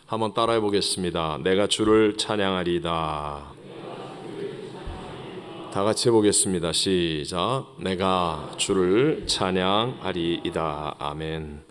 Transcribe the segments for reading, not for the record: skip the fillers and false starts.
한번 따라해 보겠습니다. 내가 주를 찬양하리이다. 다 같이 해보겠습니다. 시작. 내가 주를 찬양하리이다. 아멘.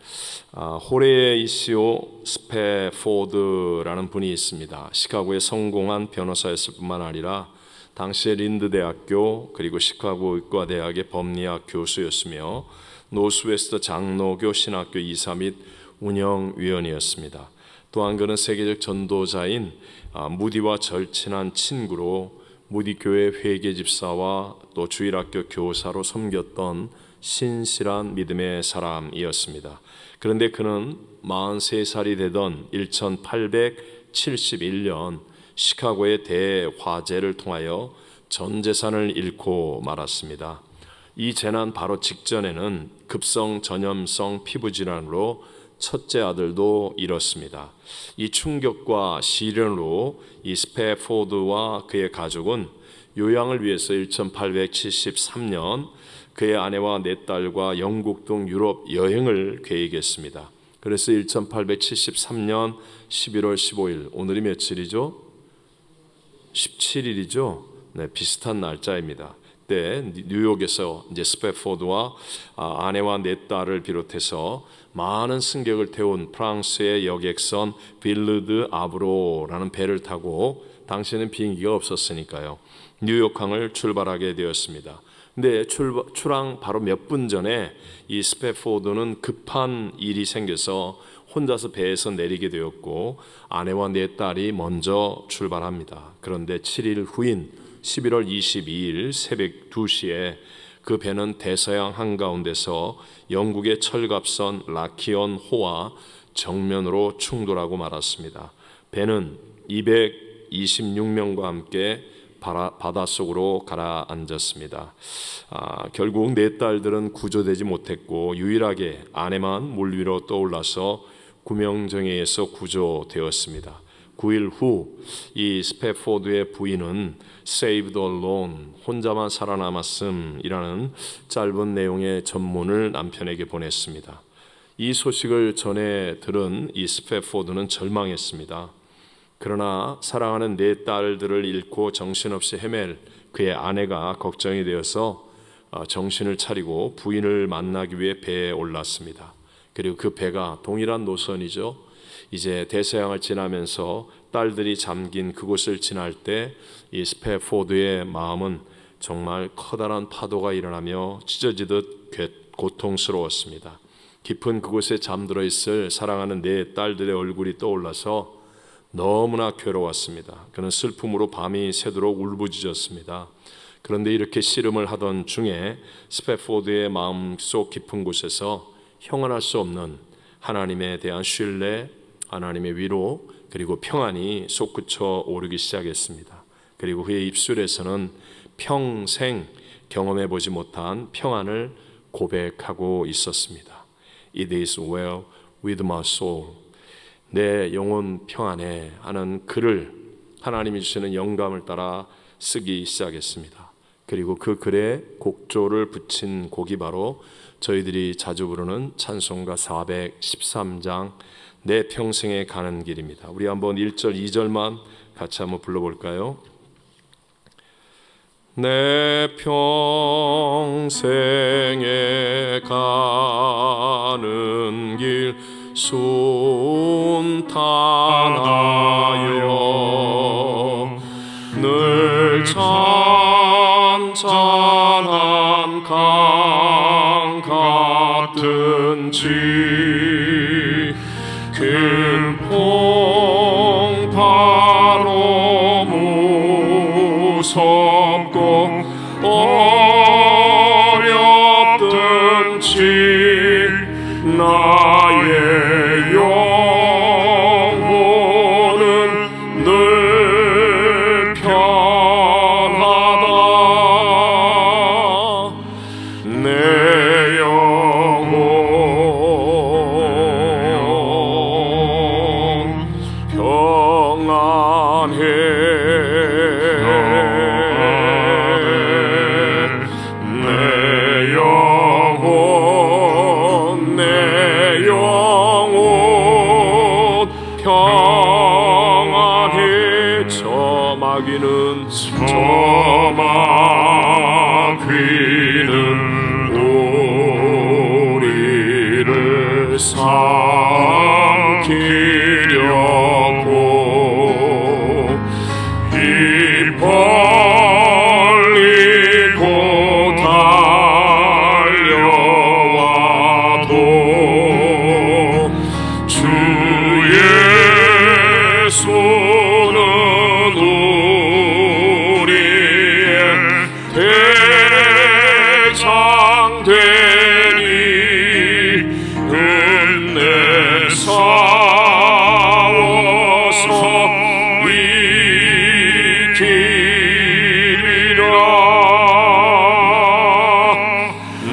호레 이시오 스패포드라는 분이 있습니다. 시카고의 성공한 변호사였을 뿐만 아니라 당시의 린드 대학교 그리고 시카고 의과대학의 법리학 교수였으며 노스웨스트 장로교 신학교 이사 및 운영위원이었습니다. 또한 그는 세계적 전도자인 무디와 절친한 친구로 무디 교회 회계 집사와 또 주일학교 교사로 섬겼던 신실한 믿음의 사람이었습니다. 그런데 그는 43살이 되던 1871년 시카고의 대화재를 통하여 전 재산을 잃고 말았습니다. 이 재난 바로 직전에는 급성 전염성 피부 질환으로 첫째 아들도 잃었습니다. 이 충격과 시련으로 이 스패포드와 그의 가족은 요양을 위해서 1873년 그의 아내와 네 딸과 영국 등 유럽 여행을 계획했습니다. 그래서 1873년 11월 15일, 오늘이 며칠이죠? 17일이죠. 네, 비슷한 날짜입니다. 때 뉴욕에서 이제 스패포드와 아내와 네 딸을 비롯해서 많은 승객을 태운 프랑스의 여객선 빌르드 아브로라는 배를 타고, 당시에는 비행기가 없었으니까요, 뉴욕항을 출발하게 되었습니다. 근데 출항 바로 몇 분 전에 이 스패포드는 급한 일이 생겨서 혼자서 배에서 내리게 되었고 아내와 네 딸이 먼저 출발합니다. 그런데 7일 후인 11월 22일 새벽 2시에 그 배는 대서양 한가운데서 영국의 철갑선 라키온 호와 정면으로 충돌하고 말았습니다. 배는 226명과 함께 바닷속으로 가라앉았습니다. 결국 네 딸들은 구조되지 못했고 유일하게 아내만 물 위로 떠올라서 구명정에서 구조되었습니다. 9일 후 이 스패포드의 부인은 Saved Alone, 혼자만 살아남았음이라는 짧은 내용의 전문을 남편에게 보냈습니다. 이 소식을 전해 들은 이 스패포드는 절망했습니다. 그러나 사랑하는 네 딸들을 잃고 정신없이 헤맬 그의 아내가 걱정이 되어서 정신을 차리고 부인을 만나기 위해 배에 올랐습니다. 그리고 그 배가 동일한 노선이죠. 이제 대서양을 지나면서 딸들이 잠긴 그곳을 지날 때 이 스패포드의 마음은 정말 커다란 파도가 일어나며 찢어지듯 고통스러웠습니다. 깊은 그곳에 잠들어 있을 사랑하는 네 딸들의 얼굴이 떠올라서 너무나 괴로웠습니다. 그는 슬픔으로 밤이 새도록 울부짖었습니다. 그런데 이렇게 씨름을 하던 중에 스패포드의 마음속 깊은 곳에서 형언할 수 없는 하나님에 대한 신뢰, 하나님의 위로, 그리고 평안이 솟구쳐 오르기 시작했습니다. 그리고 그의 입술에서는 평생 경험해 보지 못한 평안을 고백하고 있었습니다. It is well with my soul. 내 영혼 평안해 하는 글을 하나님이 주시는 영감을 따라 쓰기 시작했습니다. 그리고 그 글에 곡조를 붙인 곡이 바로 저희들이 자주 부르는 찬송가 413장 내 평생에 가는 길입니다. 우리 한번 1절 2절만 같이 한번 불러볼까요? 내 평생에 가는 길 순탄하여 늘 잔잔한 강 같은지 큰 풍파로 무섭고 어렵든지 나의 영혼은 늘 편하다. 내 영혼 평안해. 평안해. 저 마귀는 우리를 삼키려고 입 벌리고 달려와도 주의 손은 우리의 대장되니 은혜 싸워서 이기리라.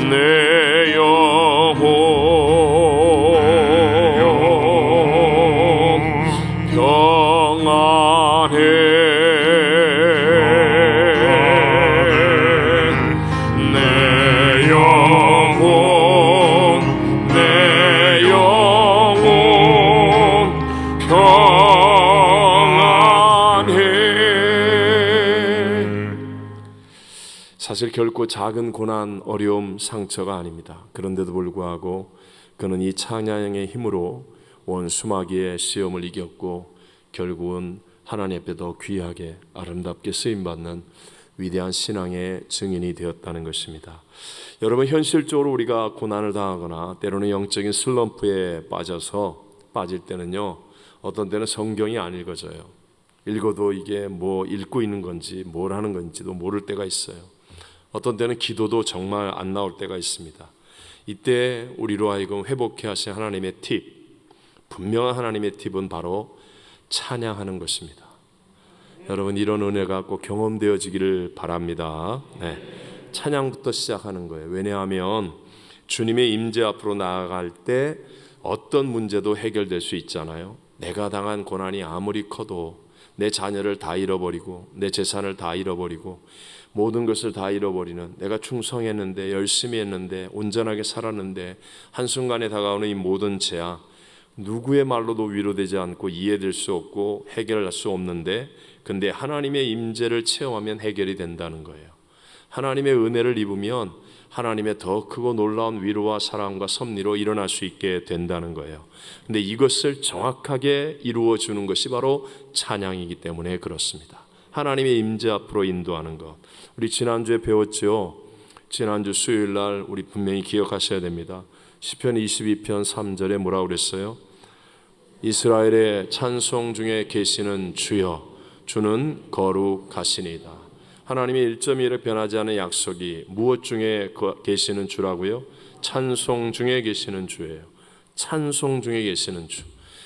내 영혼 평안해. 내 영혼 평안해. 사실 결코 작은 고난, 어려움, 상처가 아닙니다. 그런데도 불구하고 그는 이 찬양의 힘으로 온 수마귀의 시험을 이겼고 결국은 하나님 앞에 더 귀하게 아름답게 쓰임받는 위대한 신앙의 증인이 되었다는 것입니다. 여러분, 현실적으로 우리가 고난을 당하거나 때로는 영적인 슬럼프에 빠질 때는요, 어떤 때는 성경이 안 읽어져요. 읽어도 이게 뭐 읽고 있는 건지 뭘 하는 건지도 모를 때가 있어요. 어떤 때는 기도도 정말 안 나올 때가 있습니다. 이때 우리로 하여금 회복해 하신 하나님의 팁, 분명한 하나님의 팁은 바로 찬양하는 것입니다. 여러분, 이런 은혜가 꼭 경험되어지기를 바랍니다. 네. 찬양부터 시작하는 거예요. 왜냐하면 주님의 임재 앞으로 나아갈 때 어떤 문제도 해결될 수 있잖아요. 내가 당한 고난이 아무리 커도 내 자녀를 다 잃어버리고 내 재산을 다 잃어버리고 모든 것을 다 잃어버리는, 내가 충성했는데 열심히 했는데 온전하게 살았는데 한순간에 다가오는 이 모든 재앙, 누구의 말로도 위로되지 않고 이해될 수 없고 해결할 수 없는데, 근데 하나님의 임재를 체험하면 해결이 된다는 거예요. 하나님의 은혜를 입으면 하나님의 더 크고 놀라운 위로와 사랑과 섭리로 일어날 수 있게 된다는 거예요. 근데 이것을 정확하게 이루어 주는 것이 바로 찬양이기 때문에 그렇습니다. 하나님의 임재 앞으로 인도하는 것. 우리 지난주에 배웠죠. 지난주 수요일 날 우리 분명히 기억하셔야 됩니다. 시편 22편 3절에 뭐라고 그랬어요? 이스라엘의 찬송 중에 계시는 주여, 주는 거룩하시니이다. 하나님의 1.1에 변하지 않은 약속이 무엇 중에 계시는 주라고요? 찬송 중에 계시는 주예요. 찬송 중에 계시는 주.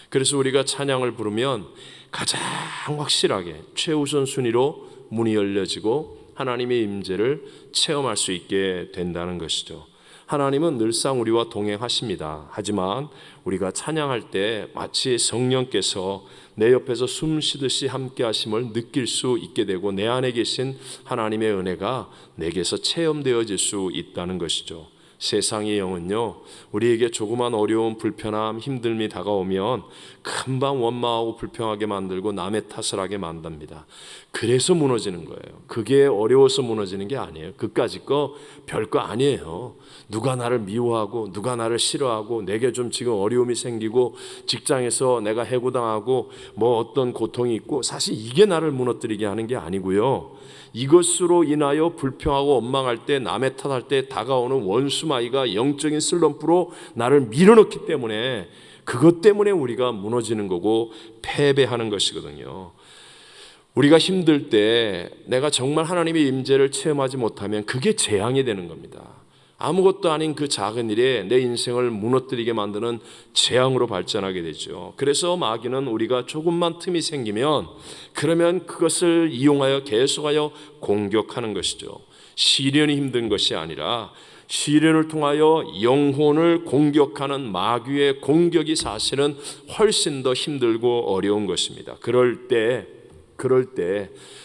그래서 우리가 찬양을 부르면 가장 확실하게 최우선 순위로 문이 열려지고 하나님의 임재를 체험할 수 있게 된다는 것이죠. 하나님은 늘상 우리와 동행하십니다. 하지만 우리가 찬양할 때 마치 성령께서 내 옆에서 숨 쉬듯이 함께 하심을 느낄 수 있게 되고 내 안에 계신 하나님의 은혜가 내게서 체험되어질 수 있다는 것이죠. 세상의 영은요, 우리에게 조그만 어려움, 불편함, 힘듦이 다가오면 금방 원망하고 불평하게 만들고 남의 탓을 하게 만듭니다. 그래서 무너지는 거예요. 그게 어려워서 무너지는 게 아니에요. 그까짓 거 별거 아니에요. 누가 나를 미워하고 누가 나를 싫어하고 내게 좀 지금 어려움이 생기고 직장에서 내가 해고당하고 뭐 어떤 고통이 있고, 사실 이게 나를 무너뜨리게 하는 게 아니고요. 이것으로 인하여 불평하고 원망할 때, 남의 탓할 때 다가오는 원수마귀가 영적인 슬럼프로 나를 밀어넣기 때문에, 그것 때문에 우리가 무너지는 거고 패배하는 것이거든요. 우리가 힘들 때 내가 정말 하나님의 임재를 체험하지 못하면 그게 재앙이 되는 겁니다. 아무것도 아닌 그 작은 일에 내 인생을 무너뜨리게 만드는 재앙으로 발전하게 되죠. 그래서 마귀는 우리가 조금만 틈이 생기면 그러면 그것을 이용하여 계속하여 공격하는 것이죠. 시련이 힘든 것이 아니라 시련을 통하여 영혼을 공격하는 마귀의 공격이 사실은 훨씬 더 힘들고 어려운 것입니다. 그럴 때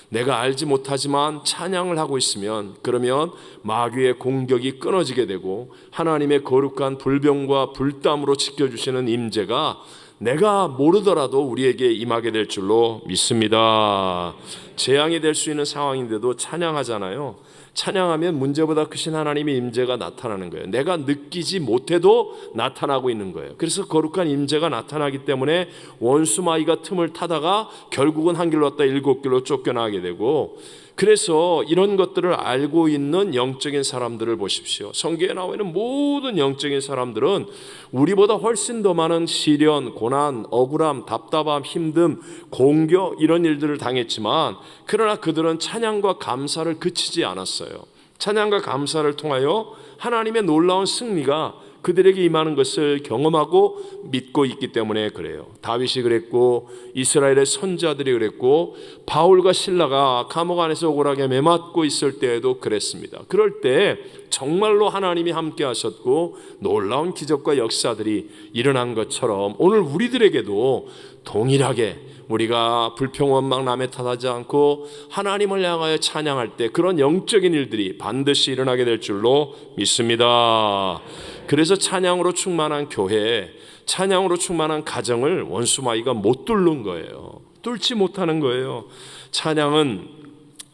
내가 알지 못하지만 찬양을 하고 있으면, 그러면 마귀의 공격이 끊어지게 되고 하나님의 거룩한 불병과 불담으로 지켜주시는 임재가 내가 모르더라도 우리에게 임하게 될 줄로 믿습니다. 재앙이 될 수 있는 상황인데도 찬양하잖아요. 찬양하면 문제보다 크신 하나님의 임재가 나타나는 거예요. 내가 느끼지 못해도 나타나고 있는 거예요. 그래서 거룩한 임재가 나타나기 때문에 원수마귀가 틈을 타다가 결국은 한 길로 왔다 7길로 쫓겨나게 되고, 그래서 이런 것들을 알고 있는 영적인 사람들을 보십시오. 성경에 나와 있는 모든 영적인 사람들은 우리보다 훨씬 더 많은 시련, 고난, 억울함, 답답함, 힘듦, 공격 이런 일들을 당했지만, 그러나 그들은 찬양과 감사를 그치지 않았어요. 찬양과 감사를 통하여 하나님의 놀라운 승리가 그들에게 임하는 것을 경험하고 믿고 있기 때문에 그래요. 다윗이 그랬고, 이스라엘의 선지자들이 그랬고, 바울과 실라가 감옥 안에서 억울하게 매맞고 있을 때에도 그랬습니다. 그럴 때 정말로 하나님이 함께 하셨고 놀라운 기적과 역사들이 일어난 것처럼 오늘 우리들에게도 동일하게 우리가 불평원망 남의 탓하지 않고 하나님을 향하여 찬양할 때 그런 영적인 일들이 반드시 일어나게 될 줄로 믿습니다. 그래서 찬양으로 충만한 교회, 찬양으로 충만한 가정을 원수마귀가 못 뚫는 거예요. 뚫지 못하는 거예요. 찬양은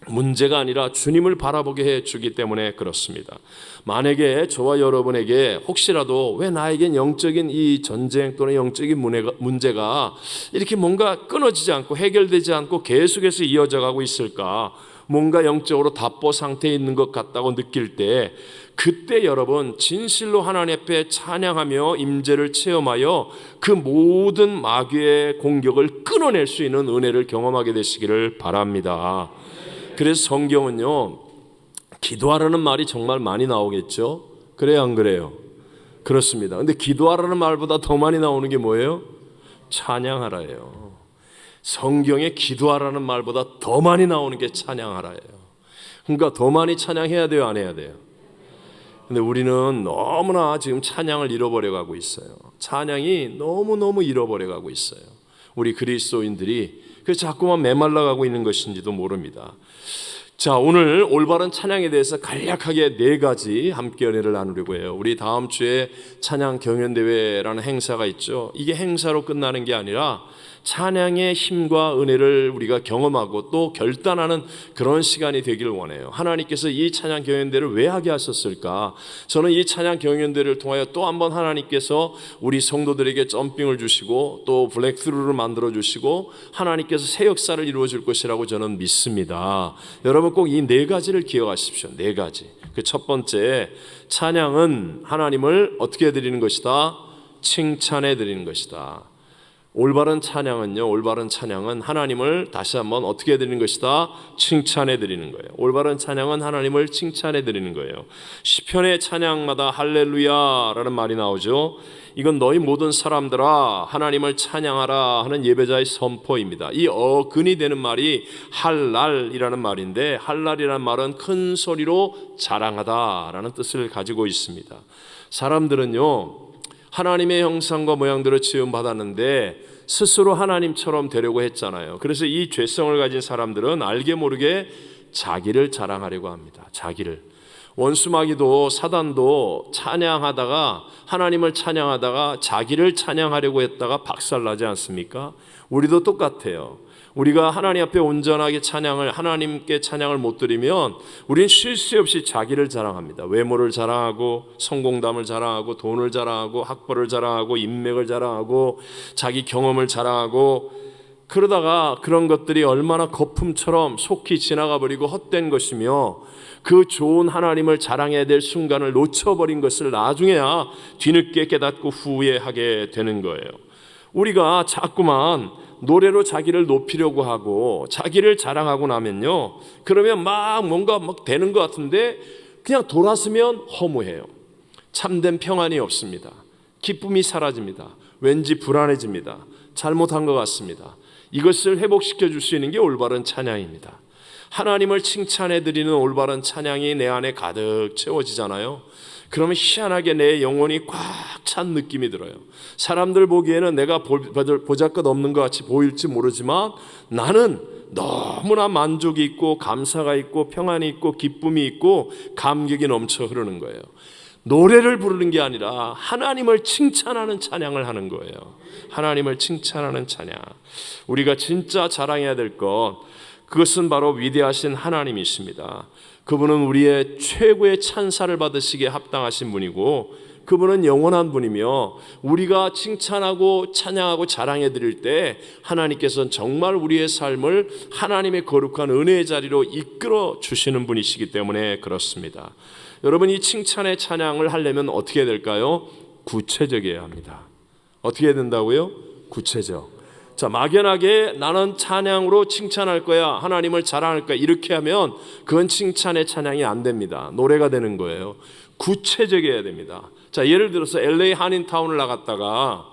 문제가 아니라 주님을 바라보게 해주기 때문에 그렇습니다. 만약에 저와 여러분에게 혹시라도 왜 나에겐 영적인 이 전쟁 또는 영적인 문제가 이렇게 뭔가 끊어지지 않고 해결되지 않고 계속해서 이어져 가고 있을까, 뭔가 영적으로 답보 상태에 있는 것 같다고 느낄 때, 그때 여러분 진실로 하나님 앞에 찬양하며 임재를 체험하여 그 모든 마귀의 공격을 끊어낼 수 있는 은혜를 경험하게 되시기를 바랍니다. 그래서 성경은요, 기도하라는 말이 정말 많이 나오겠죠. 그래요, 안 그래요? 그렇습니다. 근데 기도하라는 말보다 더 많이 나오는 게 뭐예요? 찬양하라예요. 성경에 기도하라는 말보다 더 많이 나오는 게 찬양하라예요. 그러니까 더 많이 찬양해야 돼요, 안 해야 돼요? 근데 우리는 너무나 지금 찬양을 잃어버려 가고 있어요. 찬양이 너무너무 잃어버려 가고 있어요. 우리 그리스도인들이 그래서 자꾸만 메말라 가고 있는 것인지도 모릅니다. 자, 오늘 올바른 찬양에 대해서 간략하게 4가지 함께 은혜를 나누려고 해요. 우리 다음 주에 찬양 경연대회라는 행사가 있죠. 이게 행사로 끝나는 게 아니라 찬양의 힘과 은혜를 우리가 경험하고 또 결단하는 그런 시간이 되길 원해요. 하나님께서 이 찬양 경연대회를 왜 하게 하셨을까? 저는 이 찬양 경연대회를 통하여 또 한번 하나님께서 우리 성도들에게 점핑을 주시고 또 블랙스루를 만들어 주시고 하나님께서 새 역사를 이루어 줄 것이라고 저는 믿습니다. 여러분 꼭 이 4가지를 기억하십시오. 4가지. 그 첫 번째, 찬양은 하나님을 어떻게 드리는 것이다? 칭찬해 드리는 것이다. 올바른 찬양은 하나님을 다시 한번 어떻게 드리는 것이다? 칭찬해 드리는 거예요. 올바른 찬양은 하나님을 칭찬해 드리는 거예요. 시편의 찬양마다 할렐루야라는 말이 나오죠. 이건 너희 모든 사람들아 하나님을 찬양하라 하는 예배자의 선포입니다. 이 어근이 되는 말이 할랄이라는 말인데, 할랄이라는 말은 큰 소리로 자랑하다라는 뜻을 가지고 있습니다. 사람들은요, 하나님의 형상과 모양대로 지음받았는데 스스로 하나님처럼 되려고 했잖아요. 그래서 이 죄성을 가진 사람들은 알게 모르게 자기를 자랑하려고 합니다. 자기를. 원수마귀도 사단도 찬양하다가, 하나님을 찬양하다가 자기를 찬양하려고 했다가 박살나지 않습니까? 우리도 똑같아요. 우리가 하나님 앞에 온전하게 하나님께 찬양을 못 드리면 우리는 쉴 새 없이 자기를 자랑합니다. 외모를 자랑하고 성공담을 자랑하고 돈을 자랑하고 학벌을 자랑하고 인맥을 자랑하고 자기 경험을 자랑하고, 그러다가 그런 것들이 얼마나 거품처럼 속히 지나가 버리고 헛된 것이며 그 좋은 하나님을 자랑해야 될 순간을 놓쳐버린 것을 나중에야 뒤늦게 깨닫고 후회하게 되는 거예요. 우리가 자꾸만 노래로 자기를 높이려고 하고 자기를 자랑하고 나면요, 그러면 뭔가 되는 것 같은데 그냥 돌아서면 허무해요. 참된 평안이 없습니다. 기쁨이 사라집니다. 왠지 불안해집니다. 잘못한 것 같습니다. 이것을 회복시켜 줄 수 있는 게 올바른 찬양입니다. 하나님을 칭찬해 드리는 올바른 찬양이 내 안에 가득 채워지잖아요. 그러면 희한하게 내 영혼이 꽉 찬 느낌이 들어요. 사람들 보기에는 내가 보잘것 없는 것 같이 보일지 모르지만 나는 너무나 만족이 있고 감사가 있고 평안이 있고 기쁨이 있고 감격이 넘쳐 흐르는 거예요. 노래를 부르는 게 아니라 하나님을 칭찬하는 찬양을 하는 거예요. 하나님을 칭찬하는 찬양. 우리가 진짜 자랑해야 될 것, 그것은 바로 위대하신 하나님이십니다. 그분은 우리의 최고의 찬사를 받으시기에 합당하신 분이고, 그분은 영원한 분이며, 우리가 칭찬하고 찬양하고 자랑해 드릴 때 하나님께서는 정말 우리의 삶을 하나님의 거룩한 은혜의 자리로 이끌어 주시는 분이시기 때문에 그렇습니다. 여러분, 이 칭찬의 찬양을 하려면 어떻게 해야 될까요? 구체적이어야 합니다. 어떻게 해야 된다고요? 구체적. 자, 막연하게 나는 찬양으로 칭찬할 거야, 하나님을 자랑할 거야, 이렇게 하면 그건 칭찬의 찬양이 안 됩니다. 노래가 되는 거예요. 구체적이어야 됩니다. 자, 예를 들어서 LA 한인타운을 나갔다가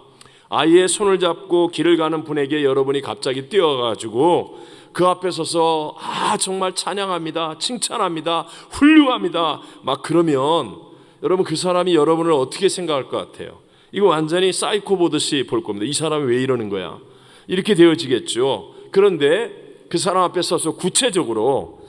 아이의 손을 잡고 길을 가는 분에게 여러분이 갑자기 뛰어가지고 그 앞에 서서 정말 찬양합니다, 칭찬합니다, 훌륭합니다 막 그러면 여러분, 그 사람이 여러분을 어떻게 생각할 것 같아요? 이거 완전히 사이코 보듯이 볼 겁니다. 이 사람이 왜 이러는 거야? 이렇게 되어지겠죠. 그런데 그 사람 앞에 서서 구체적으로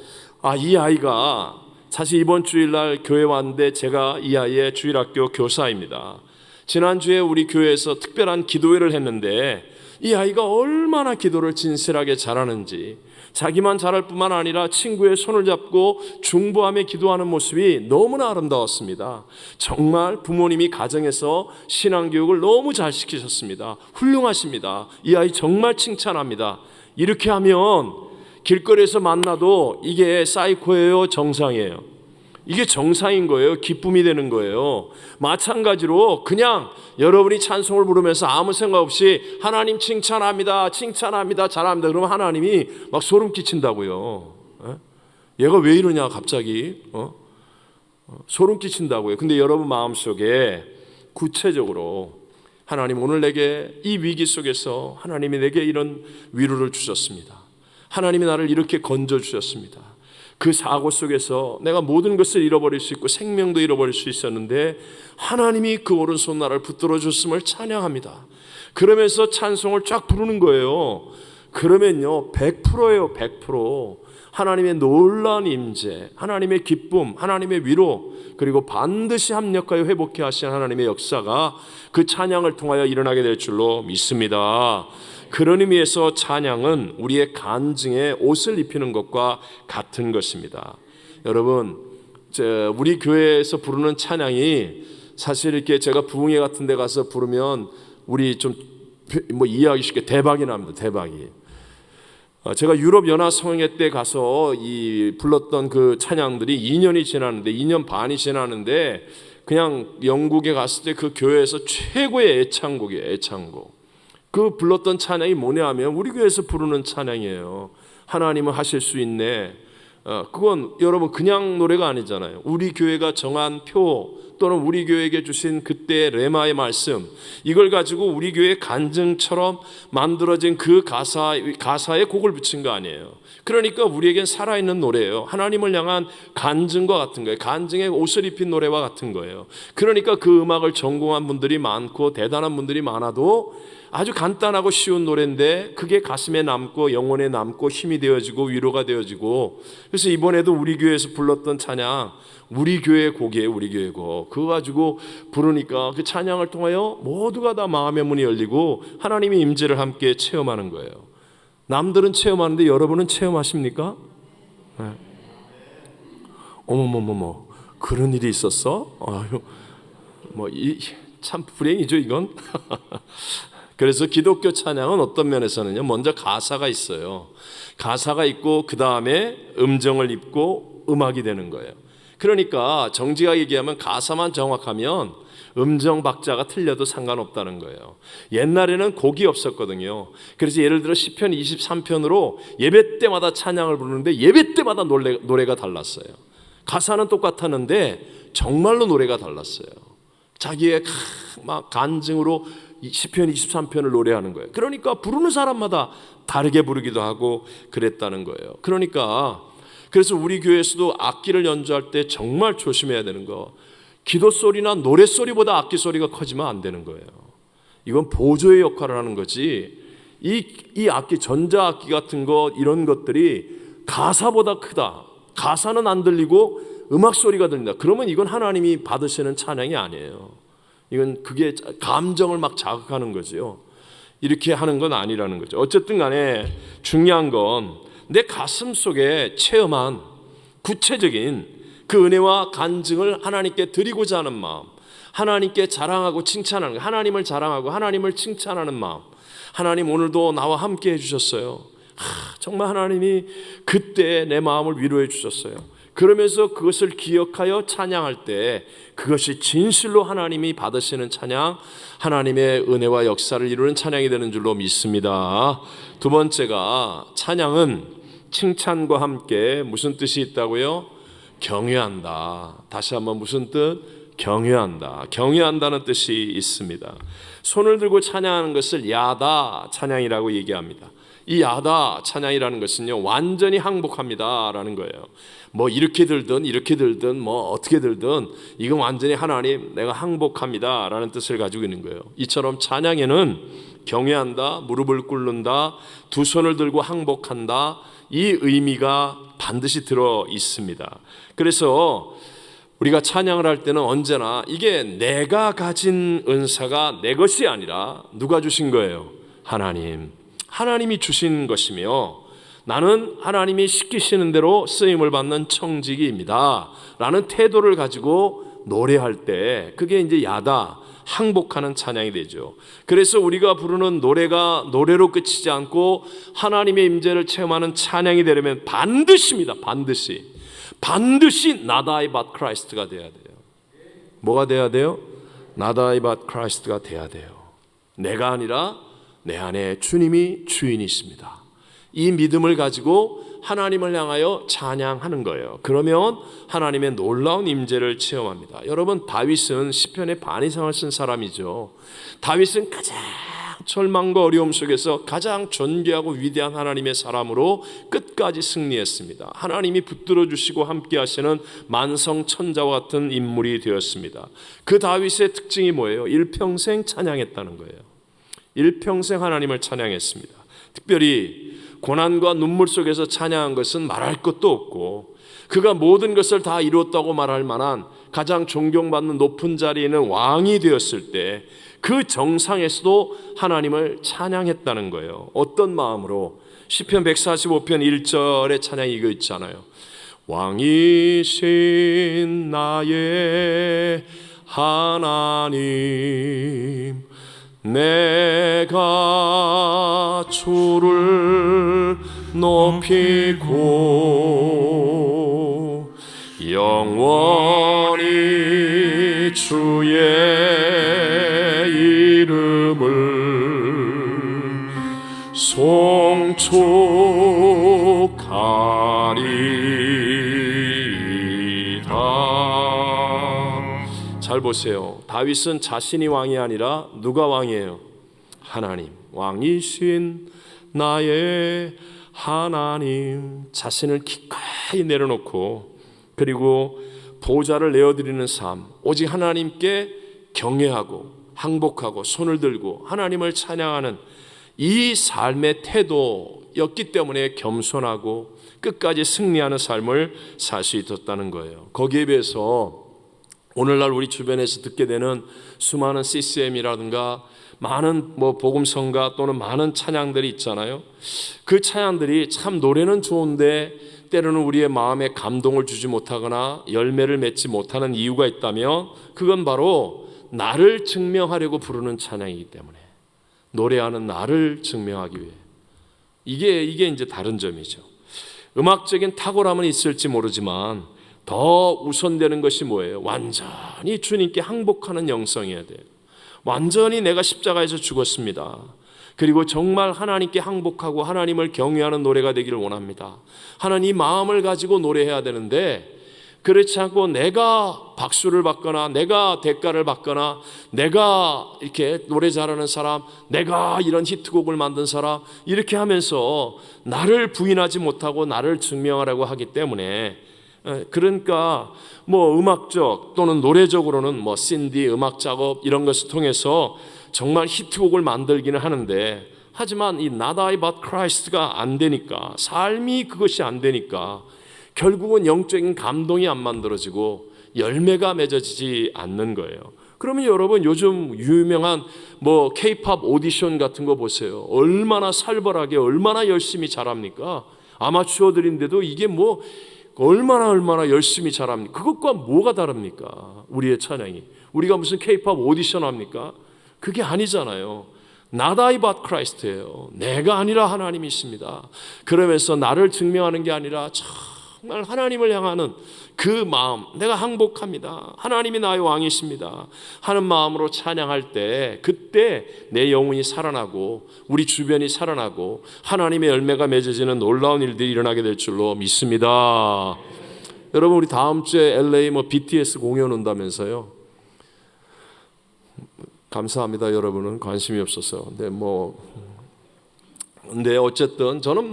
이 아이가 사실 이번 주일날 교회 왔는데 제가 이 아이의 주일학교 교사입니다. 지난주에 우리 교회에서 특별한 기도회를 했는데 이 아이가 얼마나 기도를 진실하게 잘하는지, 자기만 잘할 뿐만 아니라 친구의 손을 잡고 중보하며 기도하는 모습이 너무나 아름다웠습니다. 정말 부모님이 가정에서 신앙교육을 너무 잘 시키셨습니다. 훌륭하십니다. 이 아이 정말 칭찬합니다. 이렇게 하면 길거리에서 만나도 이게 사이코예요, 정상이에요? 이게 정상인 거예요. 기쁨이 되는 거예요. 마찬가지로 그냥 여러분이 찬송을 부르면서 아무 생각 없이 하나님 칭찬합니다, 칭찬합니다, 잘합니다, 그러면 하나님이 막 소름 끼친다고요. 얘가 왜 이러냐 갑자기 소름 끼친다고요. 근데 여러분 마음속에 구체적으로 하나님, 오늘 내게 이 위기 속에서 하나님이 내게 이런 위로를 주셨습니다. 하나님이 나를 이렇게 건져주셨습니다. 그 사고 속에서 내가 모든 것을 잃어버릴 수 있고 생명도 잃어버릴 수 있었는데 하나님이 그 오른손 나를 붙들어 줬음을 찬양합니다. 그러면서 찬송을 쫙 부르는 거예요. 그러면요 100%예요. 100%. 하나님의 놀라운 임재, 하나님의 기쁨, 하나님의 위로, 그리고 반드시 합력하여 회복해 하신 하나님의 역사가 그 찬양을 통하여 일어나게 될 줄로 믿습니다. 그런 의미에서 찬양은 우리의 간증에 옷을 입히는 것과 같은 것입니다. 여러분, 우리 교회에서 부르는 찬양이 사실 이렇게 제가 부흥회 같은 데 가서 부르면 우리 좀 이해하기 쉽게 대박이 납니다. 대박이. 제가 유럽 연합 성회 때 가서 불렀던 그 찬양들이 2년이 지났는데, 2년 반이 지났는데 그냥 영국에 갔을 때 그 교회에서 최고의 애창곡이에요. 애창곡. 그 불렀던 찬양이 뭐냐 하면 우리 교회에서 부르는 찬양이에요. 하나님은 하실 수 있네. 그건 여러분 그냥 노래가 아니잖아요. 우리 교회가 정한 표 또는 우리 교회에게 주신 그때의 레마의 말씀, 이걸 가지고 우리 교회 간증처럼 만들어진 그 가사에 곡을 붙인 거 아니에요. 그러니까 우리에겐 살아있는 노래예요. 하나님을 향한 간증과 같은 거예요. 간증에 옷을 입힌 노래와 같은 거예요. 그러니까 그 음악을 전공한 분들이 많고 대단한 분들이 많아도 아주 간단하고 쉬운 노래인데 그게 가슴에 남고 영혼에 남고 힘이 되어지고 위로가 되어지고, 그래서 이번에도 우리 교회에서 불렀던 찬양, 우리 교회 곡이에요. 우리 교회 곡. 그거 가지고 부르니까 그 찬양을 통하여 모두가 다 마음의 문이 열리고 하나님의 임재를 함께 체험하는 거예요. 남들은 체험하는데 여러분은 체험하십니까? 네. 어머머머머, 그런 일이 있었어? 참 불행이죠 이건. 그래서 기독교 찬양은 어떤 면에서는요, 먼저 가사가 있어요. 가사가 있고 그 다음에 음정을 입고 음악이 되는 거예요. 그러니까 정직하게 얘기하면 가사만 정확하면 음정 박자가 틀려도 상관없다는 거예요. 옛날에는 곡이 없었거든요. 그래서 예를 들어 시편 23편으로 예배 때마다 찬양을 부르는데 예배 때마다 노래가 달랐어요. 가사는 똑같았는데 정말로 노래가 달랐어요. 자기의 막 간증으로 시편 23편을 노래하는 거예요. 그러니까 부르는 사람마다 다르게 부르기도 하고 그랬다는 거예요. 그래서 우리 교회에서도 악기를 연주할 때 정말 조심해야 되는 거, 기도 소리나 노래 소리보다 악기 소리가 커지면 안 되는 거예요. 이건 보조의 역할을 하는 거지, 이 악기, 전자악기 같은 거 이런 것들이 가사보다 크다, 가사는 안 들리고 음악 소리가 들린다. 그러면 이건 하나님이 받으시는 찬양이 아니에요. 이건 그게 감정을 막 자극하는 거죠. 이렇게 하는 건 아니라는 거죠. 어쨌든 간에 중요한 건 내 가슴 속에 체험한 구체적인 그 은혜와 간증을 하나님께 드리고자 하는 마음, 하나님께 자랑하고 칭찬하는, 하나님을 자랑하고 하나님을 칭찬하는 마음. 하나님 오늘도 나와 함께 해주셨어요. 정말 하나님이 그때 내 마음을 위로해 주셨어요. 그러면서 그것을 기억하여 찬양할 때 그것이 진실로 하나님이 받으시는 찬양, 하나님의 은혜와 역사를 이루는 찬양이 되는 줄로 믿습니다. 두 번째가, 찬양은 칭찬과 함께 무슨 뜻이 있다고요? 경외한다. 다시 한번 무슨 뜻? 경외한다. 경외한다는 뜻이 있습니다. 손을 들고 찬양하는 것을 야다 찬양이라고 얘기합니다. 이 야다 찬양이라는 것은요, 완전히 항복합니다라는 거예요. 뭐 이렇게 들든 이렇게 들든 뭐 어떻게 들든 이건 완전히 하나님 내가 항복합니다라는 뜻을 가지고 있는 거예요. 이처럼 찬양에는 경외한다, 무릎을 꿇는다, 두 손을 들고 항복한다, 이 의미가 반드시 들어 있습니다. 그래서 우리가 찬양을 할 때는 언제나 이게 내가 가진 은사가 내 것이 아니라 누가 주신 거예요? 하나님이 주신 것이며, 나는 하나님이 시키시는 대로 쓰임을 받는 청지기입니다 라는 태도를 가지고 노래할 때 그게 이제 야다, 항복하는 찬양이 되죠. 그래서 우리가 부르는 노래가 노래로 끝이지 않고 하나님의 임재를 체험하는 찬양이 되려면 반드시입니다. 반드시 Not I but Christ가 돼야 돼요. 뭐가 돼야 돼요? Not I but Christ가 돼야 돼요. 내가 아니라 내 안에 주님이 주인이십니다. 이 믿음을 가지고 하나님을 향하여 찬양하는 거예요. 그러면 하나님의 놀라운 임재를 체험합니다. 여러분, 다윗은 시편의 반 이상을 쓴 사람이죠. 다윗은 가장 절망과 어려움 속에서 가장 존귀하고 위대한 하나님의 사람으로 끝까지 승리했습니다. 하나님이 붙들어 주시고 함께 하시는 만성천자와 같은 인물이 되었습니다. 그 다윗의 특징이 뭐예요? 일평생 찬양했다는 거예요. 일평생 하나님을 찬양했습니다. 특별히 고난과 눈물 속에서 찬양한 것은 말할 것도 없고, 그가 모든 것을 다 이루었다고 말할 만한 가장 존경받는 높은 자리에 있는 왕이 되었을 때 그 정상에서도 하나님을 찬양했다는 거예요. 어떤 마음으로? 시편 145편 1절의 찬양이 이거 있잖아요. 왕이신 나의 하나님, 내가 주를 높이고 영원히 주의 이름을 송축하리이다. 잘 보세요. 다윗은 자신이 왕이 아니라 누가 왕이에요? 하나님. 왕이신 나의 하나님. 자신을 기꺼이 내려놓고, 그리고 보좌를 내어드리는 삶, 오직 하나님께 경외하고 항복하고 손을 들고 하나님을 찬양하는 이 삶의 태도였기 때문에 겸손하고 끝까지 승리하는 삶을 살 수 있었다는 거예요. 거기에 비해서 오늘날 우리 주변에서 듣게 되는 수많은 CCM이라든가 많은 복음성가 또는 많은 찬양들이 있잖아요. 그 찬양들이 참 노래는 좋은데 때로는 우리의 마음에 감동을 주지 못하거나 열매를 맺지 못하는 이유가 있다면 그건 바로 나를 증명하려고 부르는 찬양이기 때문에, 노래하는 나를 증명하기 위해. 이게 이제 다른 점이죠. 음악적인 탁월함은 있을지 모르지만 더 우선되는 것이 뭐예요? 완전히 주님께 항복하는 영성이어야 돼요. 완전히 내가 십자가에서 죽었습니다. 그리고 정말 하나님께 항복하고 하나님을 경외하는 노래가 되기를 원합니다. 하나님 마음을 가지고 노래해야 되는데, 그렇지 않고 내가 박수를 받거나 내가 대가를 받거나 내가 이렇게 노래 잘하는 사람, 내가 이런 히트곡을 만든 사람, 이렇게 하면서 나를 부인하지 못하고 나를 증명하려고 하기 때문에, 그러니까 음악적 또는 노래적으로는 신디 음악 작업 이런 것을 통해서 정말 히트곡을 만들기는 하는데, 하지만 이 Not I but Christ가 안 되니까, 삶이 그것이 안 되니까 결국은 영적인 감동이 안 만들어지고 열매가 맺어지지 않는 거예요. 그러면 여러분 요즘 유명한 뭐 K-팝 오디션 같은 거 보세요. 얼마나 살벌하게 얼마나 열심히 잘합니까? 아마추어들인데도 이게 뭐 얼마나 열심히 잘합니까? 그것과 뭐가 다릅니까? 우리의 찬양이. 우리가 무슨 K-팝 오디션 합니까? 그게 아니잖아요. Not I but Christ예요. 내가 아니라 하나님이십니다. 그러면서 나를 증명하는 게 아니라 정말 하나님을 향하는 그 마음, 내가 항복합니다, 하나님이 나의 왕이십니다 하는 마음으로 찬양할 때, 그때 내 영혼이 살아나고 우리 주변이 살아나고 하나님의 열매가 맺어지는 놀라운 일들이 일어나게 될 줄로 믿습니다. 여러분, 우리 다음 주에 LA BTS 공연 온다면서요. 감사합니다. 여러분은 관심이 없어서. 근데 어쨌든 저는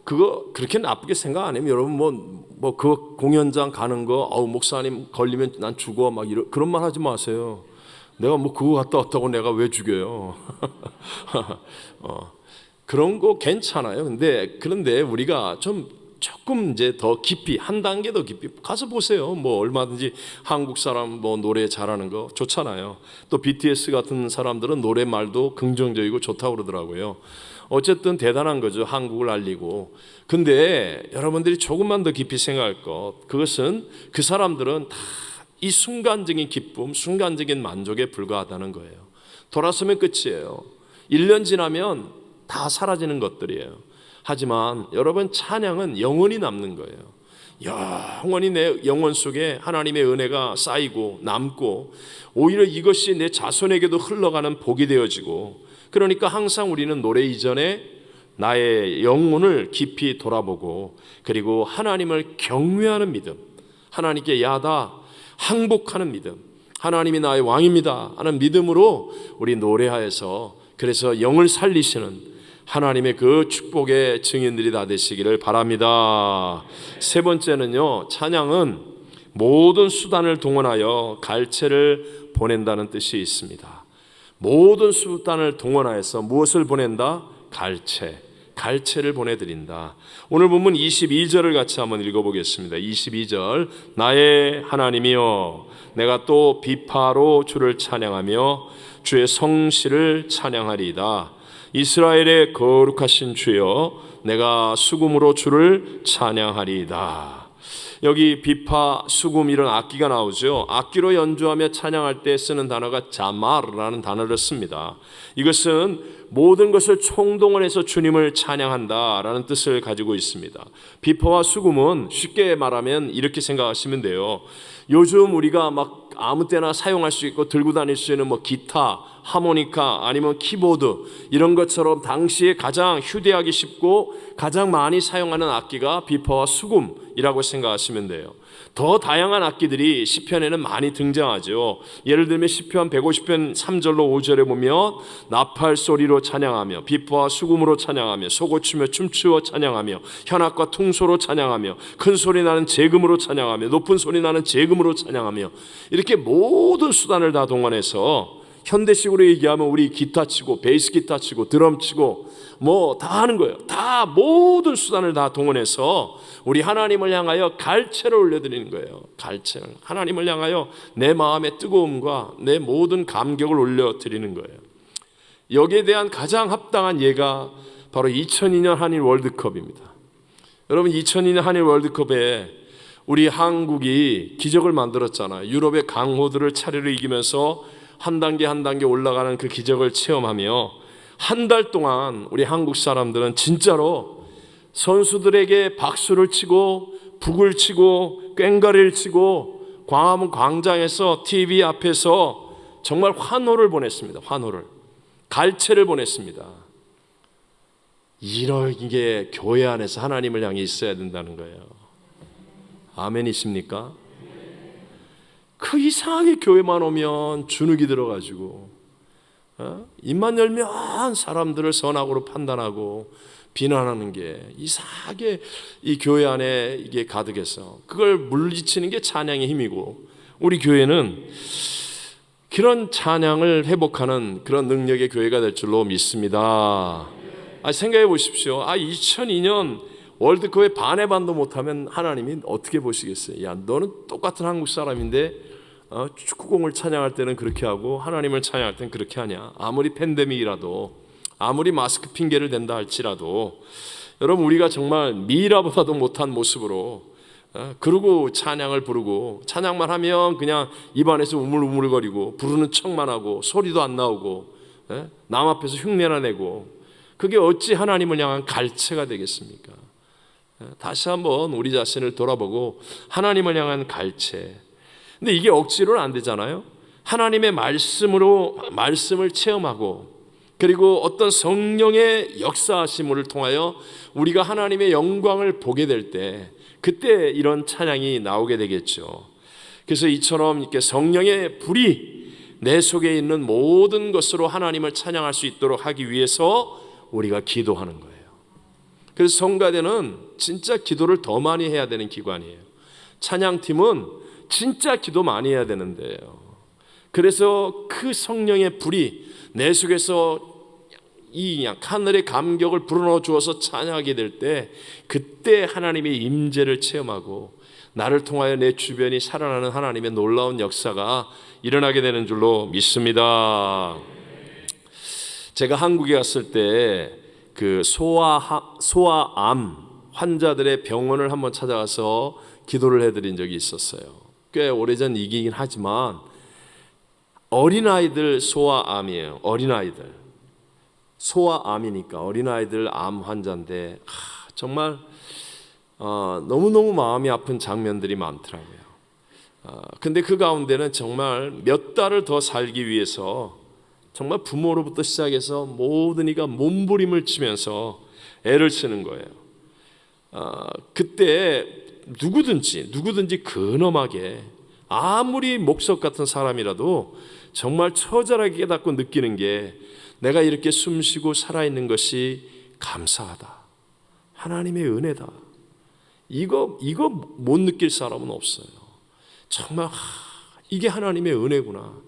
그거 그렇게 나쁘게 생각 안 해요. 여러분 그 공연장 가는 거, 목사님 걸리면 난 죽어 그런 말 하지 마세요. 내가 그거 갔다 왔다고 내가 왜 죽여요? 그런 거 괜찮아요. 그런데 우리가 조금 이제 더 깊이, 한 단계 더 깊이 가서 보세요. 얼마든지 한국 사람 노래 잘하는 거 좋잖아요. 또 BTS 같은 사람들은 노래말도 긍정적이고 좋다고 그러더라고요. 어쨌든 대단한 거죠. 한국을 알리고. 근데 여러분들이 조금만 더 깊이 생각할 것, 그것은 그 사람들은 다 이 순간적인 기쁨, 순간적인 만족에 불과하다는 거예요. 돌아서면 끝이에요. 1년 지나면 다 사라지는 것들이에요. 하지만 여러분, 찬양은 영원히 남는 거예요. 영원히 내 영혼 속에 하나님의 은혜가 쌓이고 남고, 오히려 이것이 내 자손에게도 흘러가는 복이 되어지고, 그러니까 항상 우리는 노래 이전에 나의 영혼을 깊이 돌아보고, 그리고 하나님을 경외하는 믿음, 하나님께 야다 항복하는 믿음, 하나님이 나의 왕입니다 하는 믿음으로 우리 노래하여서, 그래서 영을 살리시는 하나님의 그 축복의 증인들이 다 되시기를 바랍니다. 세 번째는요, 찬양은 모든 수단을 동원하여 갈채를 보낸다는 뜻이 있습니다. 모든 수단을 동원하여서 무엇을 보낸다? 갈채를 보내드린다. 오늘 본문 22절을 같이 한번 읽어보겠습니다. 22절, 나의 하나님이여, 내가 또 비파로 주를 찬양하며 주의 성실을 찬양하리이다. 이스라엘의 거룩하신 주여, 내가 수금으로 주를 찬양하리이다. 여기 비파, 수금 이런 악기가 나오죠. 악기로 연주하며 찬양할 때 쓰는 단어가 자마르라는 단어를 씁니다. 이것은 모든 것을 총동원해서 주님을 찬양한다라는 뜻을 가지고 있습니다. 비파와 수금은 쉽게 말하면 이렇게 생각하시면 돼요. 요즘 우리가 아무 때나 사용할 수 있고 들고 다닐 수 있는 기타, 하모니카, 아니면 키보드, 이런 것처럼 당시에 가장 휴대하기 쉽고 가장 많이 사용하는 악기가 비파와 수금이라고 생각하시면 돼요. 더 다양한 악기들이 시편에는 많이 등장하죠. 예를 들면 시편 150편 3절로 5절에 보면 나팔 소리로 찬양하며 비파와 수금으로 찬양하며 소고치며 춤추어 찬양하며 현악과 퉁소로 찬양하며 큰 소리 나는 재금으로 찬양하며 높은 소리 나는 재금으로 찬양하며, 이렇게 모든 수단을 다 동원해서, 현대식으로 얘기하면 우리 기타 치고 베이스 기타 치고 드럼 치고 다 하는 거예요. 다 모든 수단을 다 동원해서 우리 하나님을 향하여 갈채를 올려드리는 거예요. 갈채를, 하나님을 향하여 내 마음의 뜨거움과 내 모든 감격을 올려드리는 거예요. 여기에 대한 가장 합당한 예가 바로 2002년 한일 월드컵입니다. 여러분, 2002년 한일 월드컵에 우리 한국이 기적을 만들었잖아요. 유럽의 강호들을 차례로 이기면서 한 단계 한 단계 올라가는 그 기적을 체험하며, 한 달 동안 우리 한국 사람들은 진짜로 선수들에게 박수를 치고 북을 치고 꽹과리를 치고 광화문 광장에서 TV 앞에서 정말 환호를 보냈습니다. 환호를, 갈채를 보냈습니다. 이런 게 교회 안에서 하나님을 향해 있어야 된다는 거예요. 아멘이십니까? 그 이상하게 교회만 오면 주눅이 들어가지고 입만 열면 사람들을 선악으로 판단하고 비난하는 게 이상하게 이 교회 안에 이게 가득해서 그걸 물리치는 게 찬양의 힘이고, 우리 교회는 그런 찬양을 회복하는 그런 능력의 교회가 될 줄로 믿습니다. 생각해 보십시오. 2002년 월드컵에 반의 반도 못하면 하나님이 어떻게 보시겠어요? 야, 너는 똑같은 한국 사람인데 축구공을 찬양할 때는 그렇게 하고 하나님을 찬양할 때는 그렇게 하냐? 아무리 팬데믹이라도, 아무리 마스크 핑계를 댄다 할지라도, 여러분, 우리가 정말 미라보다도 못한 모습으로 그러고 찬양을 부르고, 찬양만 하면 그냥 입안에서 우물우물거리고 부르는 척만 하고 소리도 안 나오고 남 앞에서 흉내나 내고, 그게 어찌 하나님을 향한 갈채가 되겠습니까? 다시 한번 우리 자신을 돌아보고 하나님을 향한 갈채. 근데 이게 억지로는 안 되잖아요. 하나님의 말씀을 체험하고, 그리고 어떤 성령의 역사하심을 통하여 우리가 하나님의 영광을 보게 될 때, 그때 이런 찬양이 나오게 되겠죠. 그래서 이처럼 이렇게 성령의 불이 내 속에 있는 모든 것으로 하나님을 찬양할 수 있도록 하기 위해서 우리가 기도하는 거예요. 그래서 성가대는 진짜 기도를 더 많이 해야 되는 기관이에요. 찬양팀은 진짜 기도 많이 해야 되는데요. 그래서 그 성령의 불이 내 속에서 이 하늘의 감격을 불어넣어 주어서 찬양하게 될 때, 그때 하나님의 임재를 체험하고 나를 통하여 내 주변이 살아나는 하나님의 놀라운 역사가 일어나게 되는 줄로 믿습니다. 제가 한국에 갔을 때 그 소아암 환자들의 병원을 한번 찾아가서 기도를 해드린 적이 있었어요. 꽤 오래전 얘기긴 하지만 어린아이들 소아암이에요. 어린아이들 소아암이니까 어린아이들 암 환자인데 정말 너무너무 마음이 아픈 장면들이 많더라고요. 근데 그 가운데는 정말 몇 달을 더 살기 위해서 정말 부모로부터 시작해서 모든 이가 몸부림을 치면서 애를 쓰는 거예요. 그때 누구든지 근엄하게, 아무리 목석 같은 사람이라도 정말 처절하게 깨닫고 느끼는 게, 내가 이렇게 숨쉬고 살아있는 것이 감사하다, 하나님의 은혜다, 이거 못 느낄 사람은 없어요. 정말 이게 하나님의 은혜구나.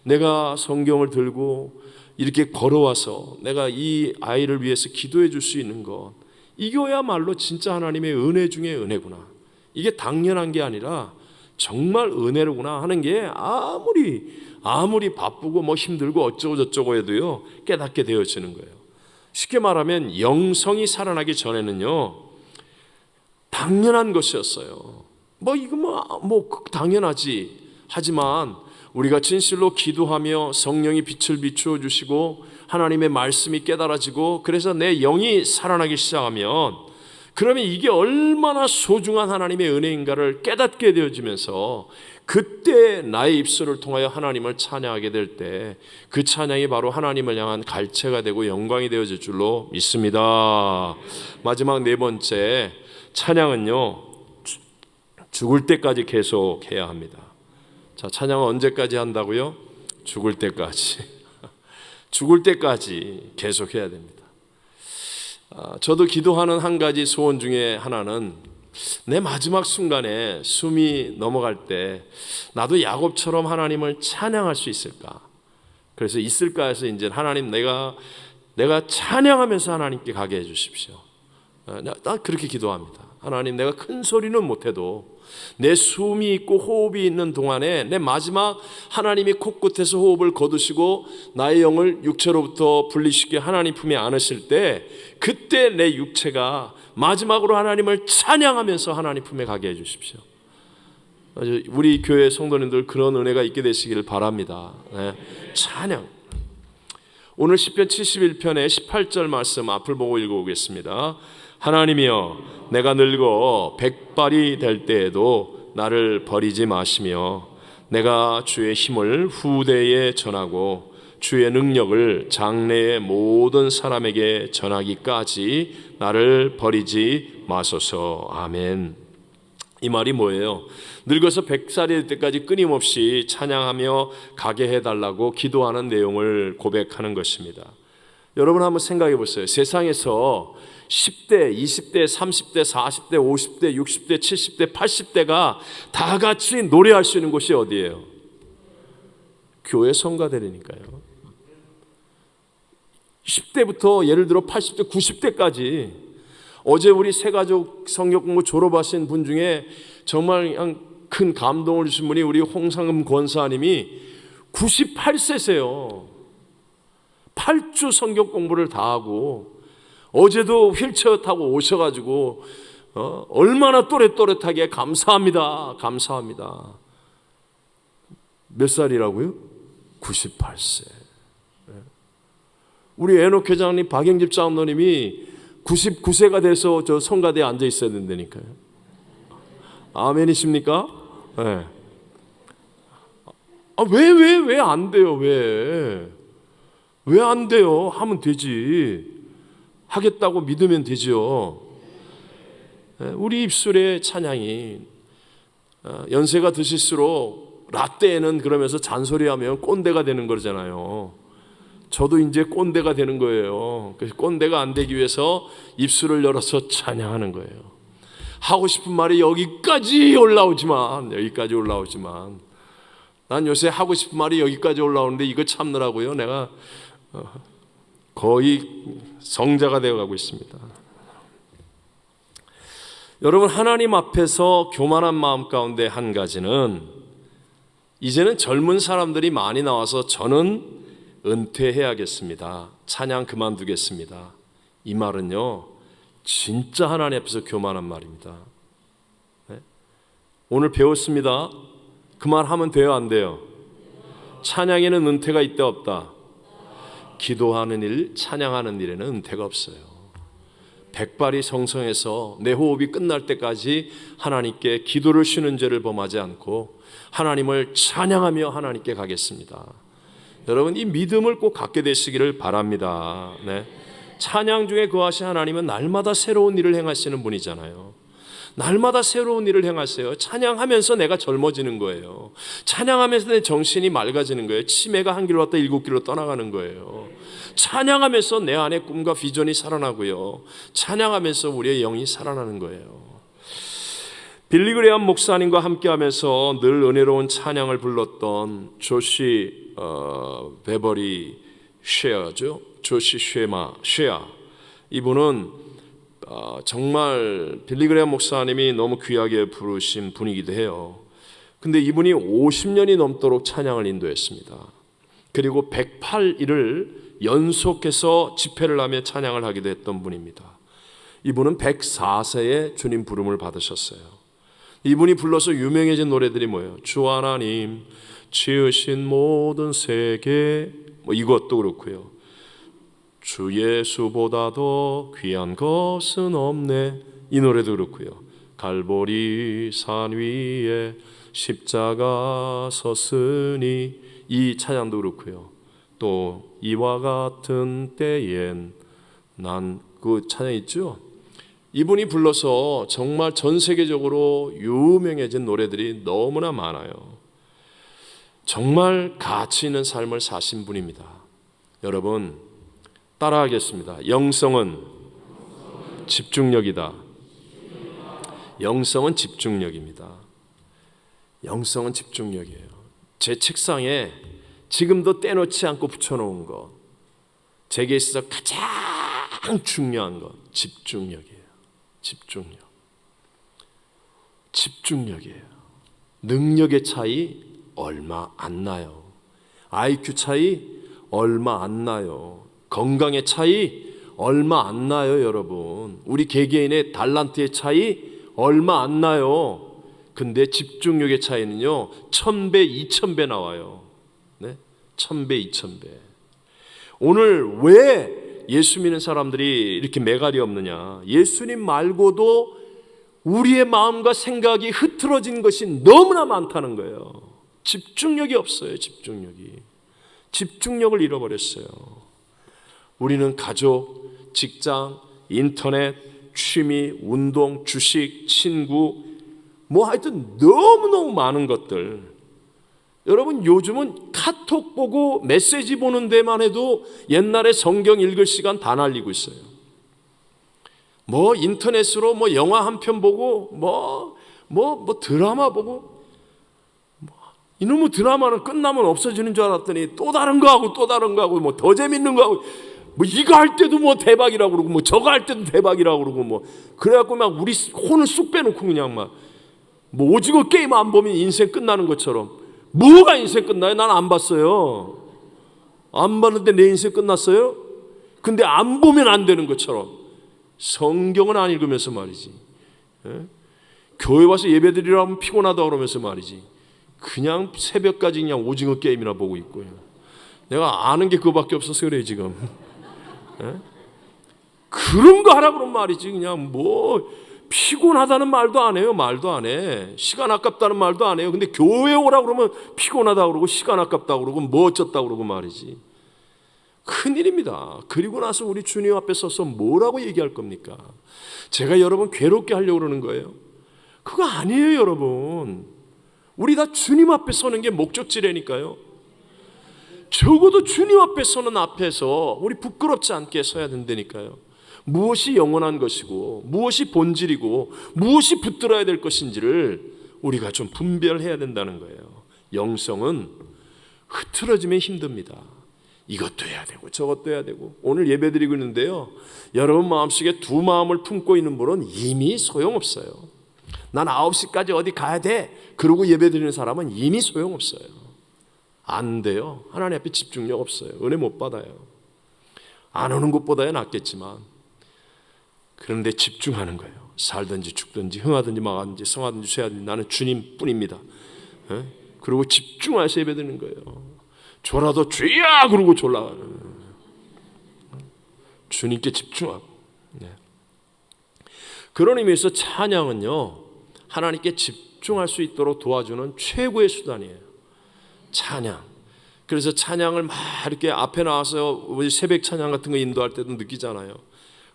내가 성경을 들고 이렇게 걸어와서 내가 이 아이를 위해서 기도해 줄 수 있는 것, 이거야말로 진짜 하나님의 은혜 중에 은혜구나. 이게 당연한 게 아니라 정말 은혜로구나 하는 게 아무리 바쁘고 뭐 힘들고 어쩌고 저쩌고 해도요, 깨닫게 되어지는 거예요. 쉽게 말하면 영성이 살아나기 전에는요, 당연한 것이었어요. 이거 당연하지. 하지만 우리가 진실로 기도하며 성령이 빛을 비추어 주시고 하나님의 말씀이 깨달아지고, 그래서 내 영이 살아나기 시작하면, 그러면 이게 얼마나 소중한 하나님의 은혜인가를 깨닫게 되어지면서, 그때 나의 입술을 통하여 하나님을 찬양하게 될 때 그 찬양이 바로 하나님을 향한 갈채가 되고 영광이 되어질 줄로 믿습니다. 마지막 네 번째, 찬양은요, 죽을 때까지 계속해야 합니다. 자, 찬양은 언제까지 한다고요? 죽을 때까지. 죽을 때까지 계속해야 됩니다. 저도 기도하는 한 가지 소원 중에 하나는, 내 마지막 순간에 숨이 넘어갈 때 나도 야곱처럼 하나님을 찬양할 수 있을까? 그래서 있을까 해서 이제 하나님, 내가 찬양하면서 하나님께 가게 해 주십시오. 나 그렇게 기도합니다. 하나님, 내가 큰 소리는 못해도 내 숨이 있고 호흡이 있는 동안에 내 마지막 하나님이 코끝에서 호흡을 거두시고 나의 영을 육체로부터 분리시켜 하나님 품에 안으실 때, 그때 내 육체가 마지막으로 하나님을 찬양하면서 하나님 품에 가게 해 주십시오. 우리 교회 성도님들 그런 은혜가 있게 되시기를 바랍니다. 네. 찬양. 오늘 시편 71편의 18절 말씀 앞을 보고 읽어보겠습니다. 하나님이여, 내가 늙어 백발이 될 때에도 나를 버리지 마시며, 내가 주의 힘을 후대에 전하고 주의 능력을 장래의 모든 사람에게 전하기까지 나를 버리지 마소서. 아멘. 이 말이 뭐예요? 늙어서 100살이 될 때까지 끊임없이 찬양하며 가게 해달라고 기도하는 내용을 고백하는 것입니다. 여러분 한번 생각해 보세요. 세상에서 10대, 20대, 30대, 40대, 50대, 60대, 70대, 80대가 다 같이 노래할 수 있는 곳이 어디예요? 교회 성가대니까요. 10대부터 예를 들어 80대, 90대까지 어제 우리 새가족 성경 공부 졸업하신 분 중에 정말 그냥 큰 감동을 주신 분이 우리 홍상금 권사님이 98세세요. 8주 성경 공부를 다 하고 어제도 휠체어 타고 오셔가지고 얼마나 또렷또렷하게 감사합니다. 감사합니다. 몇 살이라고요? 98세. 우리 애녹 회장님 박영집 장로님이 99세가 돼서 저 성가대에 앉아 있어야 된다니까요. 아멘이십니까? 네. 왜 안 돼요? 왜 안 돼요? 하면 되지. 하겠다고 믿으면 되죠. 우리 입술의 찬양이 연세가 드실수록 라떼는 그러면서 잔소리하면 꼰대가 되는 거잖아요. 저도 이제 꼰대가 되는 거예요. 그래서 꼰대가 안 되기 위해서 입술을 열어서 찬양하는 거예요. 하고 싶은 말이 여기까지 올라오지만 난 요새 하고 싶은 말이 여기까지 올라오는데 이거 참느라고요. 내가 거의 성자가 되어가고 있습니다. 여러분, 하나님 앞에서 교만한 마음 가운데 한 가지는 이제는 젊은 사람들이 많이 나와서 저는 은퇴해야겠습니다. 찬양 그만두겠습니다. 이 말은요, 진짜 하나님 앞에서 교만한 말입니다. 네? 오늘 배웠습니다. 그 말 하면 돼요, 안 돼요? 찬양에는 은퇴가 있다 없다? 기도하는 일, 찬양하는 일에는 은퇴가 없어요. 백발이 성성해서 내 호흡이 끝날 때까지 하나님께 기도를 쉬는 죄를 범하지 않고 하나님을 찬양하며 하나님께 가겠습니다. 여러분, 이 믿음을 꼭 갖게 되시기를 바랍니다. 네. 찬양 중에 거하신 하나님은 날마다 새로운 일을 행하시는 분이잖아요. 날마다 새로운 일을 행하세요. 찬양하면서 내가 젊어지는 거예요. 찬양하면서 내 정신이 맑아지는 거예요. 치매가 한 길로 왔다 7길로 떠나가는 거예요. 찬양하면서 내 안에 꿈과 비전이 살아나고요. 찬양하면서 우리의 영이 살아나는 거예요. 빌리 그레이엄 목사님과 함께하면서 늘 은혜로운 찬양을 불렀던 조시 베버리 쉐어죠. 조시 쉐아. 이분은 정말 빌리 그레이엄 목사님이 너무 귀하게 부르신 분이기도 해요. 근데 이분이 50년이 넘도록 찬양을 인도했습니다. 그리고 108일을 연속해서 집회를 하며 찬양을 하기도 했던 분입니다. 이분은 104세에 주님 부름을 받으셨어요. 이분이 불러서 유명해진 노래들이 뭐예요? 주 하나님 지으신 모든 세계, 이것도 그렇고요. 주 예수보다 더 귀한 것은 없네, 이 노래도 그렇고요. 갈보리 산 위에 십자가 섰으니, 이 찬양도 그렇고요. 또 이와 같은 때엔 난, 그 찬양 있죠? 이분이 불러서 정말 전 세계적으로 유명해진 노래들이 너무나 많아요. 정말 가치 있는 삶을 사신 분입니다. 여러분, 따라하겠습니다. 영성은 집중력이다. 영성은 집중력입니다. 영성은 집중력이에요. 제 책상에 지금도 떼놓지 않고 붙여놓은 것, 제게 있어서 가장 중요한 것, 집중력이에요. 집중력이에요. 능력의 차이 얼마 안 나요. IQ 차이 얼마 안 나요. 건강의 차이 얼마 안 나요, 여러분. 우리 개개인의 달란트의 차이 얼마 안 나요. 근데 집중력의 차이는요, 1000배, 2000배 나와요. 네? 1000배, 2000배. 오늘 왜 예수 믿는 사람들이 이렇게 매갈이 없느냐? 예수님 말고도 우리의 마음과 생각이 흐트러진 것이 너무나 많다는 거예요. 집중력이 없어요. 집중력을 잃어버렸어요. 우리는 가족, 직장, 인터넷, 취미, 운동, 주식, 친구, 하여튼 너무너무 많은 것들. 여러분, 요즘은 카톡 보고 메시지 보는 데만 해도 옛날에 성경 읽을 시간 다 날리고 있어요. 인터넷으로 영화 한 편 보고 드라마 보고, 이놈의 드라마는 끝나면 없어지는 줄 알았더니 또 다른 거 하고 더 재밌는 거 하고, 뭐 이거 할 때도 뭐 대박이라고 그러고 뭐 저거 할 때도 대박이라고 그러고 뭐 그래갖고 막 우리 혼을 쑥 빼놓고 그냥 막 뭐 오징어 게임 안 보면 인생 끝나는 것처럼. 뭐가 인생 끝나요? 난 안 봤어요. 안 봤는데 내 인생 끝났어요? 근데 안 보면 안 되는 것처럼 성경은 안 읽으면서 말이지, 교회 와서 예배드리려 하면 피곤하다 그러면서 말이지, 그냥 새벽까지 그냥 오징어 게임이나 보고 있고요. 내가 아는 게 그거밖에 없어서 그래 지금. 그런 거 하라 그러면 말이지, 그냥 뭐 피곤하다는 말도 안 해요. 말도 안 해. 시간 아깝다는 말도 안 해요. 근데 교회 오라 그러면 피곤하다 그러고 시간 아깝다 그러고 뭐 어쩌다 그러고 말이지. 큰일입니다. 그리고 나서 우리 주님 앞에 서서 뭐라고 얘기할 겁니까? 제가 여러분 괴롭게 하려고 그러는 거예요? 그거 아니에요, 여러분. 우리 다 주님 앞에 서는 게 목적지라니까요. 적어도 주님 앞에 서는 앞에서 우리 부끄럽지 않게 서야 된다니까요. 무엇이 영원한 것이고 무엇이 본질이고 무엇이 붙들어야 될 것인지를 우리가 좀 분별해야 된다는 거예요. 영성은 흐트러지면 힘듭니다. 이것도 해야 되고 저것도 해야 되고. 오늘 예배드리고 있는데요, 여러분 마음속에 두 마음을 품고 있는 분은 이미 소용없어요. 난 9시까지 어디 가야 돼 그러고 예배드리는 사람은 이미 소용없어요. 안 돼요. 하나님 앞에 집중력 없어요. 은혜 못 받아요. 안 오는 것보다야 낫겠지만, 그런데 집중하는 거예요. 살든지 죽든지 흥하든지 망하든지 성하든지 쇠하든지 나는 주님뿐입니다. 그리고 집중해서 예배드리는 거예요. 졸아도 주야 그러고 졸라 주님께 집중하고. 그런 의미에서 찬양은요, 하나님께 집중할 수 있도록 도와주는 최고의 수단이에요. 찬양. 그래서 찬양을 막 이렇게 앞에 나와서 새벽 찬양 같은 거 인도할 때도 느끼잖아요.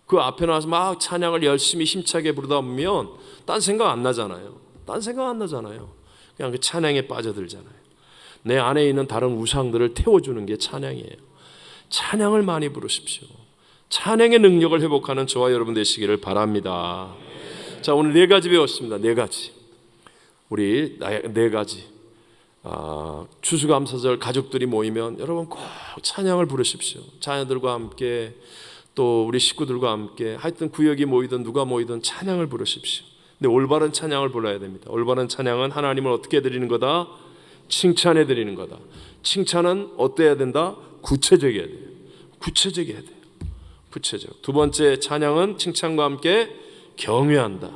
그 앞에 나와서 막 찬양을 열심히 힘차게 부르다 보면 딴 생각 안 나잖아요. 딴 생각 안 나잖아요. 그냥 그 찬양에 빠져들잖아요. 내 안에 있는 다른 우상들을 태워주는 게 찬양이에요. 찬양을 많이 부르십시오. 찬양의 능력을 회복하는 저와 여러분 되시기를 바랍니다. 자, 오늘 4가지 배웠습니다. 4가지. 우리 4가지. 추수감사절 가족들이 모이면 여러분 꼭 찬양을 부르십시오. 자녀들과 함께 또 우리 식구들과 함께 하여튼 구역이 모이든 누가 모이든 찬양을 부르십시오. 근데 올바른 찬양을 불러야 됩니다. 올바른 찬양은 하나님을 어떻게 드리는 거다? 칭찬해 드리는 거다. 칭찬은 어때야 된다? 구체적이어야 돼요. 구체적이어야 돼요. 구체적. 두 번째, 찬양은 칭찬과 함께 경외한다.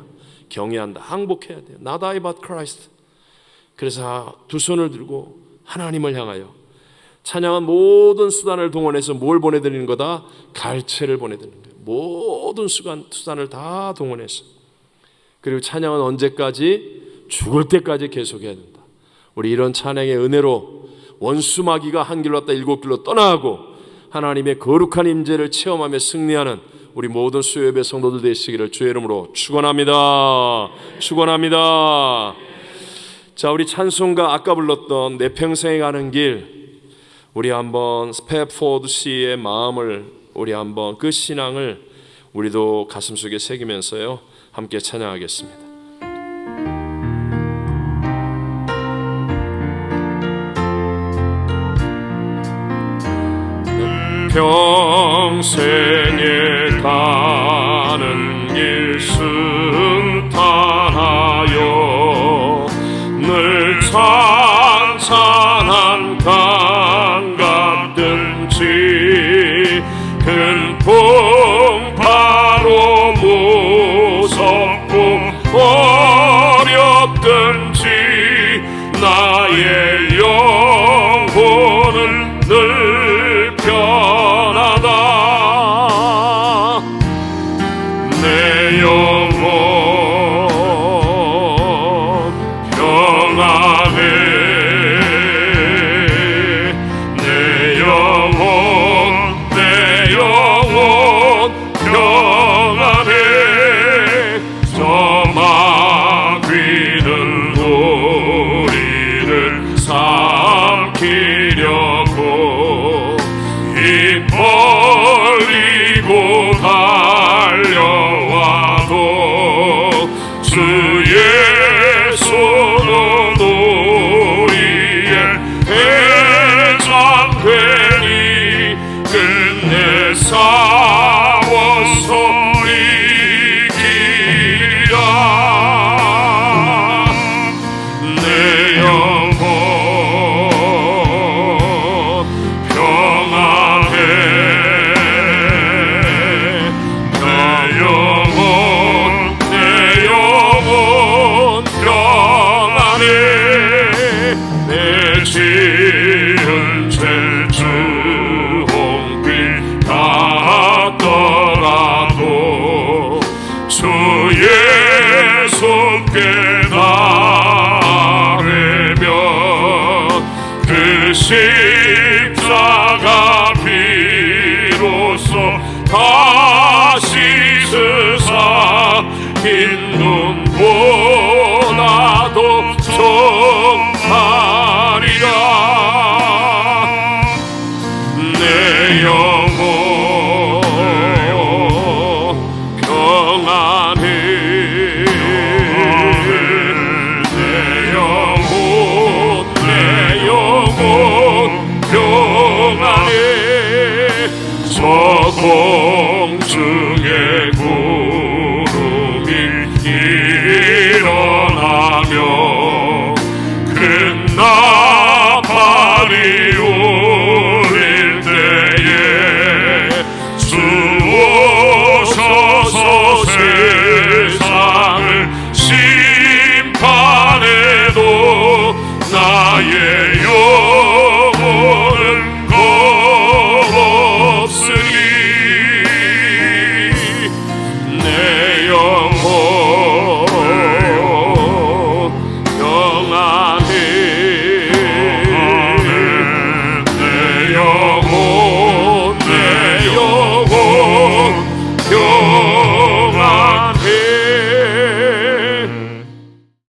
경외한다. 항복해야 돼요. Not I but Christ. 그래서 두 손을 들고 하나님을 향하여 찬양은 모든 수단을 동원해서 뭘 보내드리는 거다? 갈채를 보내드리는 거예요. 모든 수단을 다 동원해서. 그리고 찬양은 언제까지? 죽을 때까지 계속해야 된다. 우리 이런 찬양의 은혜로 원수 마귀가 한 길로 왔다 7길로 떠나고 하나님의 거룩한 임재를 체험하며 승리하는 우리 모든 수요예배 성도들 되시기를 주의 이름으로 축원합니다. 축원합니다. 자, 우리 찬송가 아까 불렀던 내 평생에 가는 길, 우리 한번 스패포드 씨의 마음을, 우리 한번 그 신앙을 우리도 가슴속에 새기면서요 함께 찬양하겠습니다. 평생에 가는 길 순탄하여 늘 찬찬한 강 같든지 큰 풍파로 무섭고 어렵든지 나의 영혼은 늘 편하다. 내 영혼 평안해. 내 영혼 평안해. 저 마귀는 우리를 삼키려고 입 벌리고 달려와도 주의 손은 우리의 대장되니 끝내 사 깨달으면 그 십자가 비로소 다시 세상 흰 눈보다도 정하리라. 내 영혼 평안히